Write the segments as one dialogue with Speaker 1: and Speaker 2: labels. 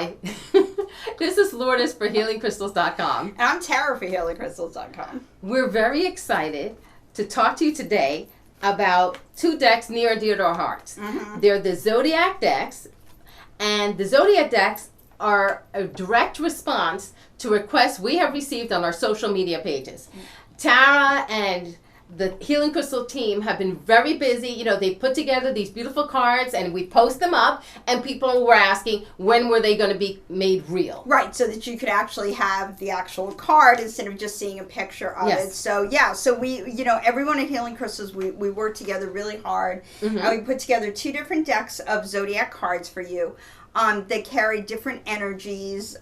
Speaker 1: Hi, this is Lourdes for HealingCrystals.com.
Speaker 2: And I'm Tara for HealingCrystals.com.
Speaker 1: We're very excited to talk to you today about two decks near and dear to our hearts. They're the Zodiac decks, and the Zodiac decks are a direct response to requests we have received on our social media pages. Tara and the Healing Crystal team have been very busy. You know, they put together these beautiful cards and we post them up, and people were asking when were they going to be made real.
Speaker 2: Right, so that you could actually have the actual card instead of just seeing a picture of it. So yeah, so we, you know, everyone at Healing Crystals, we work together really hard. And we put together 2 different decks of Zodiac cards for you that carry different energies,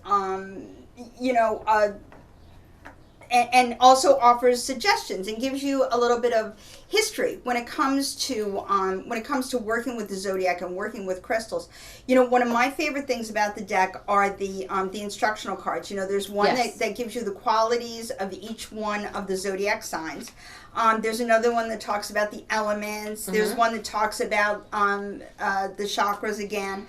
Speaker 2: and also offers suggestions and gives you a little bit of history when it comes to working with the Zodiac and working with crystals. You know, one of my favorite things about the deck are the instructional cards. You know, there's one that gives you the qualities of each one of the Zodiac signs. There's another one that talks about the elements. There's one that talks about the chakras again.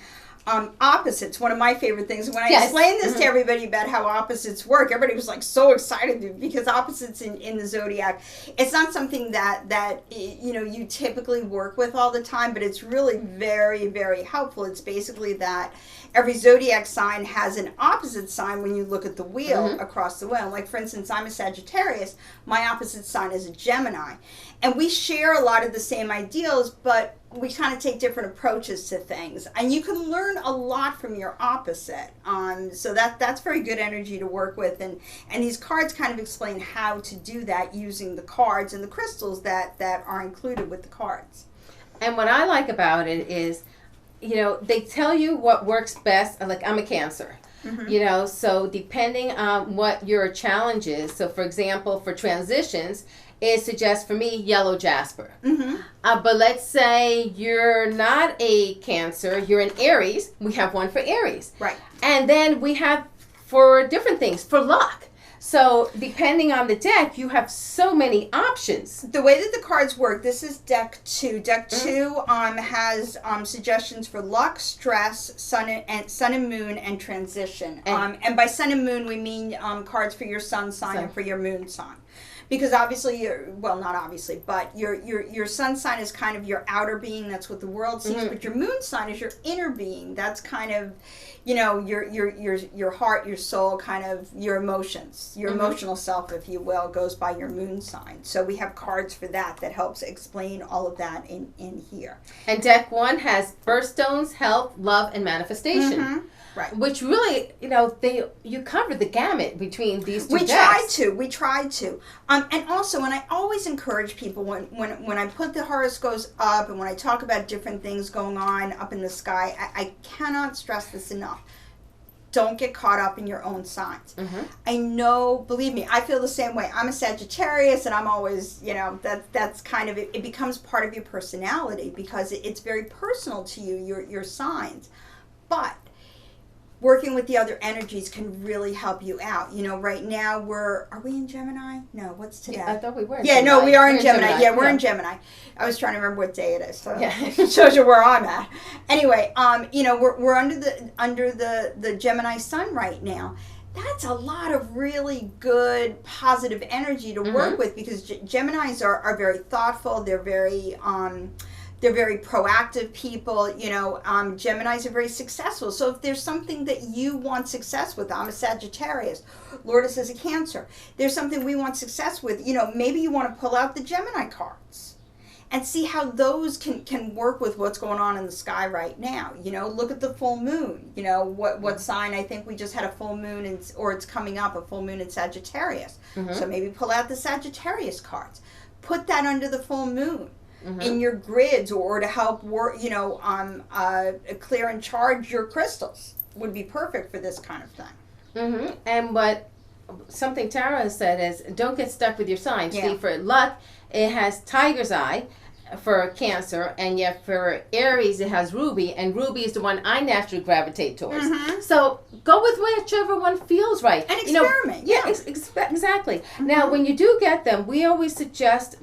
Speaker 2: Opposites, one of my favorite things. When I explained this to everybody about how opposites work, everybody was like so excited because opposites in the Zodiac, it's not something that you know you typically work with all the time, but it's really very, very helpful. It's basically that every Zodiac sign has an opposite sign when you look at the wheel across the wheel. Like, for instance, I'm a Sagittarius. My opposite sign is a Gemini. And we share a lot of the same ideals, but we kind of take different approaches to things. And you can learn a lot from your opposite. So that's very good energy to work with. And these cards kind of explain how to do that using the cards and the crystals that are included with the cards.
Speaker 1: And what I like about it is, you know, they tell you what works best. Like, I'm a Cancer. You know, so depending on what your challenge is. So, for example, for transitions, it suggests for me yellow jasper. But let's say you're not a Cancer, you're an Aries. We have one for Aries.
Speaker 2: Right.
Speaker 1: And then we have for different things, for luck. So depending on the deck, you have so many options.
Speaker 2: The way that the cards work, this is deck 2. Deck 2 has suggestions for luck, stress, sun and moon, and transition. And by sun and moon, we mean cards for your sun sign and for your moon sign. Because obviously, not obviously, but your sun sign is kind of your outer being. That's what the world sees. But your moon sign is your inner being. That's kind of, you know, your heart, your soul, kind of your emotions, your emotional self, if you will, goes by your moon sign. So we have cards for that helps explain all of that in here.
Speaker 1: And deck 1 has birthstones, health, love, and manifestation.
Speaker 2: Right.
Speaker 1: Which really, you know, you cover the gamut between these two decks.
Speaker 2: We tried to. And also, and I always encourage people when I put the horoscopes up and when I talk about different things going on up in the sky, I cannot stress this enough. Don't get caught up in your own signs. I know, believe me, I feel the same way. I'm a Sagittarius, and I'm always, you know, that's kind of, it becomes part of your personality because it's very personal to you, your signs. But working with the other energies can really help you out. You know, right now are we in Gemini? No, what's today?
Speaker 1: I thought we were in
Speaker 2: Gemini.
Speaker 1: No,
Speaker 2: we are in Gemini. Yeah, we're in Gemini. I was trying to remember what day it is. So
Speaker 1: it
Speaker 2: shows you where I'm at. Anyway, you know, we're under the Gemini sun right now. That's a lot of really good, positive energy to work with because Geminis are very thoughtful. They're very proactive people. You know, Geminis are very successful. So if there's something that you want success with, I'm a Sagittarius, Lourdes is a Cancer. There's something we want success with. You know, maybe you want to pull out the Gemini cards and see how those can work with what's going on in the sky right now. You know, look at the full moon. You know, what sign, I think we just had a full moon, or it's coming up, a full moon in Sagittarius. So maybe pull out the Sagittarius cards. Put that under the full moon. In your grids, or to help work, you know, clear and charge your crystals would be perfect for this kind of thing.
Speaker 1: And what something Tara has said is, don't get stuck with your sign. See, for luck, it has tiger's eye for Cancer, and yet for Aries, it has ruby, and ruby is the one I naturally gravitate towards. So go with whichever one feels right.
Speaker 2: And experiment.
Speaker 1: Exactly. Now, when you do get them, we always suggest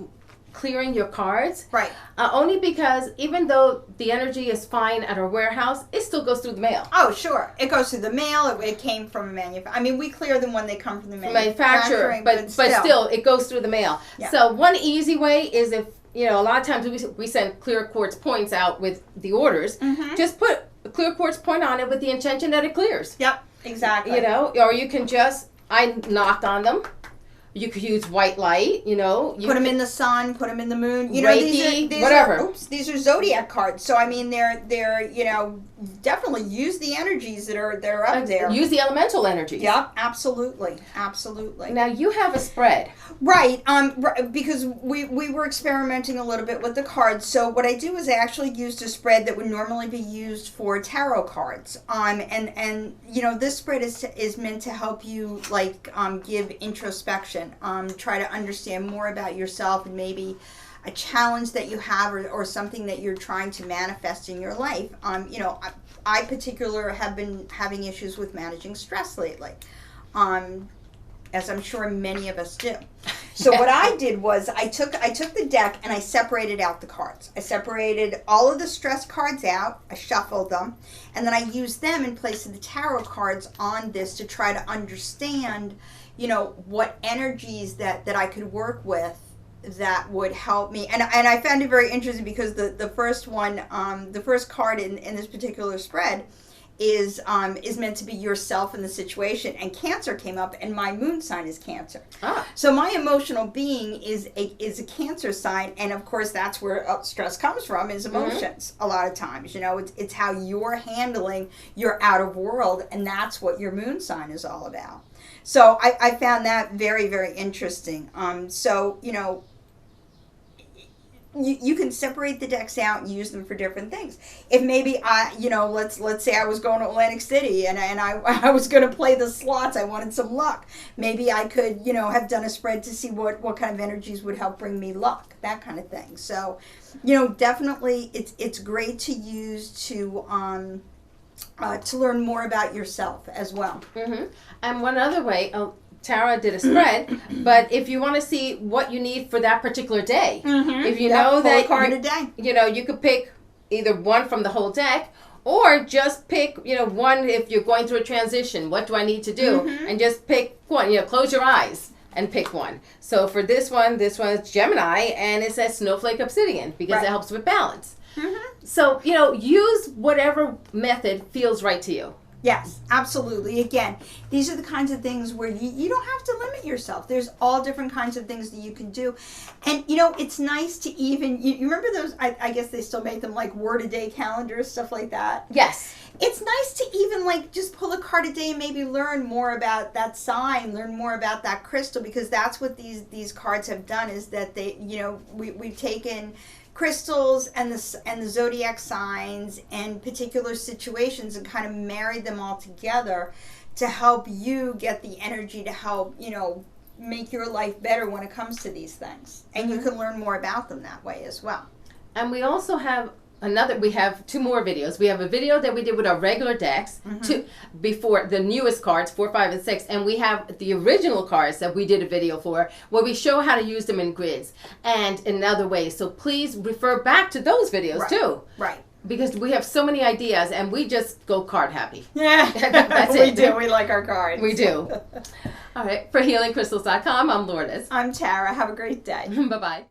Speaker 1: clearing your cards.
Speaker 2: Right.
Speaker 1: Only because even though the energy is fine at our warehouse, it still goes through the mail.
Speaker 2: Oh, sure. It goes through the mail. It came from a manufacturer. I mean, we clear them when they come from the manufacturer.
Speaker 1: But still, it goes through the mail.
Speaker 2: Yeah.
Speaker 1: So one easy way is if, a lot of times we send clear quartz points out with the orders. Just put a clear quartz point on it with the intention that it clears.
Speaker 2: Yep, exactly.
Speaker 1: Or you can I knock on them. You could use white light,
Speaker 2: put them in the sun, put them in the moon.
Speaker 1: Reiki,
Speaker 2: these
Speaker 1: whatever.
Speaker 2: These are Zodiac cards. So, I mean, they're definitely use the energies that are up there.
Speaker 1: Use the elemental energies.
Speaker 2: Yep, absolutely. Absolutely.
Speaker 1: Now, you have a spread.
Speaker 2: Right, because we were experimenting a little bit with the cards. So what I do is I actually used a spread that would normally be used for tarot cards. And this spread is meant to help you give introspection. Try to understand more about yourself and maybe a challenge that you have or something that you're trying to manifest in your life. I particularly have been having issues with managing stress lately. As I'm sure many of us do. So what I did was I took the deck and I separated out the cards. I separated all of the stress cards out. I shuffled them, and then I used them in place of the tarot cards on this to try to understand, what energies that I could work with that would help me. And I found it very interesting because the first one, the first card in this particular spread is meant to be yourself in the situation, and Cancer came up, and my moon sign is Cancer. So my emotional being is a Cancer sign, and of course that's where stress comes from, is emotions. A lot of times, it's how you're handling your outer world, and that's what your moon sign is all about. So I found that very, very interesting. You can separate the decks out and use them for different things. If maybe let's say I was going to Atlantic City and I was going to play the slots, I wanted some luck. Maybe I could, have done a spread to see what kind of energies would help bring me luck, that kind of thing. So, definitely it's great to use to learn more about yourself as well.
Speaker 1: And one other way, Tara did a spread, but if you want to see what you need for that particular day, if you know that
Speaker 2: a card a day.
Speaker 1: You could pick either one from the whole deck, or just pick one if you're going through a transition. What do I need to do? And just pick one. Close your eyes and pick one. So for this one is Gemini, and it says Snowflake Obsidian because it helps with balance. So use whatever method feels right to you.
Speaker 2: Yes, absolutely. Again, these are the kinds of things where you don't have to limit yourself. There's all different kinds of things that you can do. And, it's nice to even, you remember those, I guess they still make them like word a day calendars, stuff like that?
Speaker 1: Yes.
Speaker 2: It's nice to even just pull a card a day and maybe learn more about that sign, learn more about that crystal, because that's what these cards have done, is that they, we've taken crystals and the zodiac signs and particular situations and kind of married them all together to help you get the energy to help make your life better when it comes to these things, and you can learn more about them that way as well.
Speaker 1: And we also have we have two more videos. We have a video that we did with our regular decks before the newest cards, 4, 5, and 6, and we have the original cards that we did a video for where we show how to use them in grids and in other ways. So please refer back to those videos too.
Speaker 2: Right.
Speaker 1: Because we have so many ideas and we just go card happy.
Speaker 2: Yeah.
Speaker 1: That's it.
Speaker 2: We do. We like our cards.
Speaker 1: We do. All right. For healingcrystals.com, I'm Lourdes.
Speaker 2: I'm Tara. Have a great day.
Speaker 1: Bye-bye.